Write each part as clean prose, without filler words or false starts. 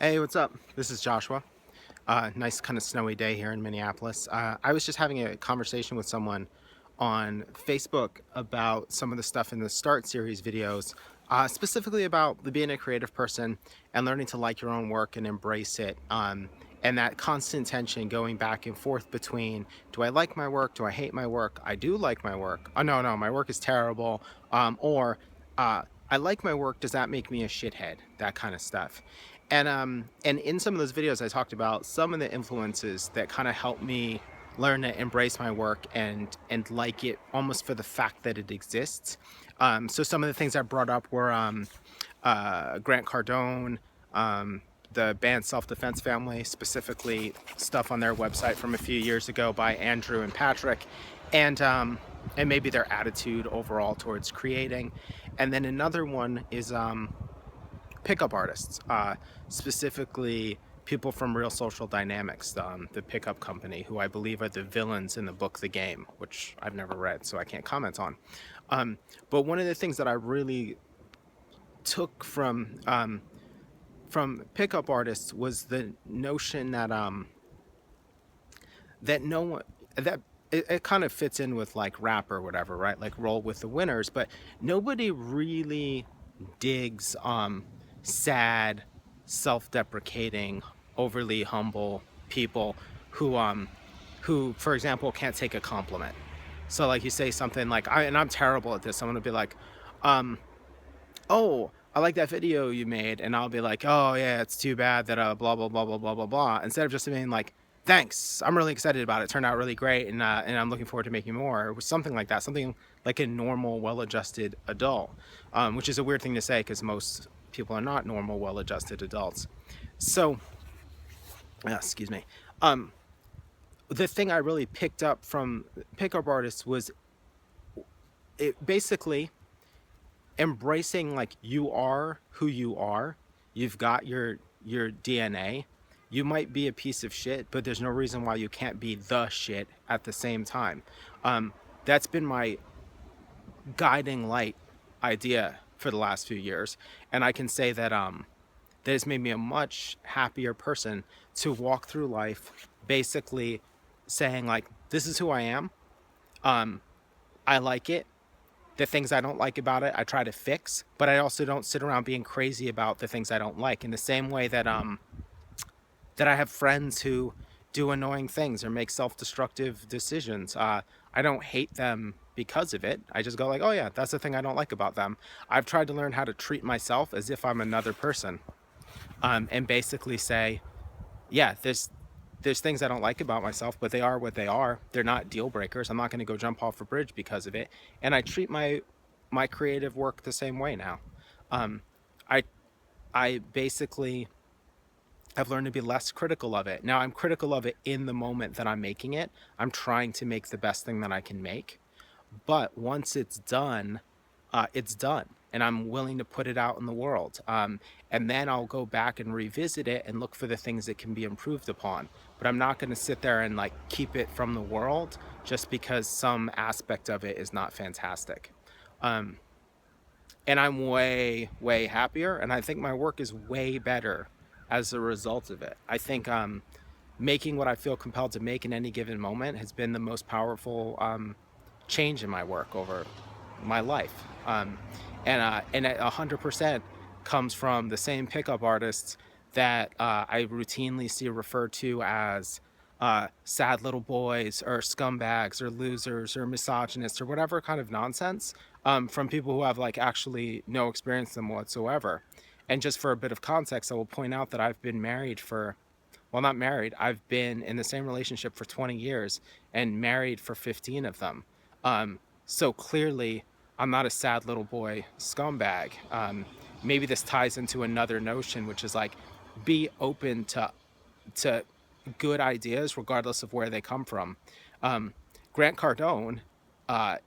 Hey, what's up? This is Joshua. Nice kind of snowy day here in Minneapolis. I was just having a conversation with someone on Facebook about some of the stuff in the Start series videos, specifically about being a creative person and learning to like your own work and embrace it. And that constant tension going back and forth between, do I like my work? Do I hate my work? I do like my work. Oh, no, my work is terrible. Or I like my work. Does that make me a shithead? That kind of stuff. And in some of those videos, I talked about some of the influences that kind of helped me learn to embrace my work and like it almost for the fact that it exists. So some of the things I brought up were Grant Cardone, the band Self Defense Family, specifically stuff on their website from a few years ago by Andrew and Patrick, and maybe their attitude overall towards creating. And then another one is pickup artists, specifically people from Real Social Dynamics, the pickup company, who I believe are the villains in the book The Game, which I've never read, so I can't comment on. But one of the things that I really took from pickup artists was the notion that that no one that it kind of fits in with like rap or whatever, right? Like roll with the winners, but nobody really digs sad, self-deprecating, overly humble people who, for example, can't take a compliment. So like you say something like, I'm terrible at this. I'm gonna be like, um, oh, I like that video you made, and I'll be like, oh yeah, it's too bad that blah blah blah blah blah blah blah. Instead of just being like, thanks, I'm really excited about it. It turned out really great, and I'm looking forward to making more. Or something like that, something like a normal, well-adjusted adult, which is a weird thing to say because most people are not normal, well-adjusted adults. So, excuse me. The thing I really picked up from pickup artists was it basically embracing like you are who you are. You've got your DNA. You might be a piece of shit, but there's no reason why you can't be the shit at the same time. That's been my guiding light idea for the last few years, and I can say that that has made me a much happier person to walk through life basically saying like, this is who I am. I like it. The things I don't like about it, I try to fix, but I also don't sit around being crazy about the things I don't like. In the same way that that I have friends who do annoying things or make self-destructive decisions. I don't hate them because of it. I just go like, oh yeah, that's the thing I don't like about them. I've tried to learn how to treat myself as if I'm another person, and basically say, yeah, there's things I don't like about myself, but they are what they are. They're not deal breakers. I'm not going to go jump off a bridge because of it. And I treat my creative work the same way now. Um, I I basically have learned to be less critical of it. Now I'm critical of it in the moment that I'm making it. I'm trying to make the best thing that I can make. But once it's done, and I'm willing to put it out in the world. And then I'll go back and revisit it and look for the things that can be improved upon. But I'm not going to sit there and like keep it from the world just because some aspect of it is not fantastic. Um, and I'm way happier, and I think my work is way better as a result of it. I think making what I feel compelled to make in any given moment has been the most powerful change in my work over my life. And 100% comes from the same pickup artists that I routinely see referred to as sad little boys or scumbags or losers or misogynists or whatever kind of nonsense, from people who have like actually no experience in them whatsoever. And just for a bit of context, I will point out that I've been married for, well, not married, I've been in the same relationship for 20 years and married for 15 of them. So clearly, I'm not a sad little boy scumbag. Maybe this ties into another notion, which is like, be open to good ideas regardless of where they come from. Um, Grant Cardone uh,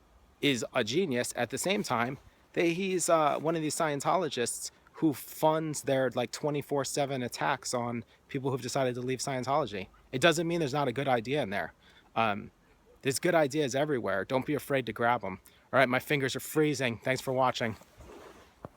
is a genius. At the same time, he's one of these Scientologists who funds their like 24/7 attacks on people who've decided to leave Scientology. It doesn't mean there's not a good idea in there. Um, there's good ideas everywhere. Don't be afraid to grab them. All right, my fingers are freezing. Thanks for watching.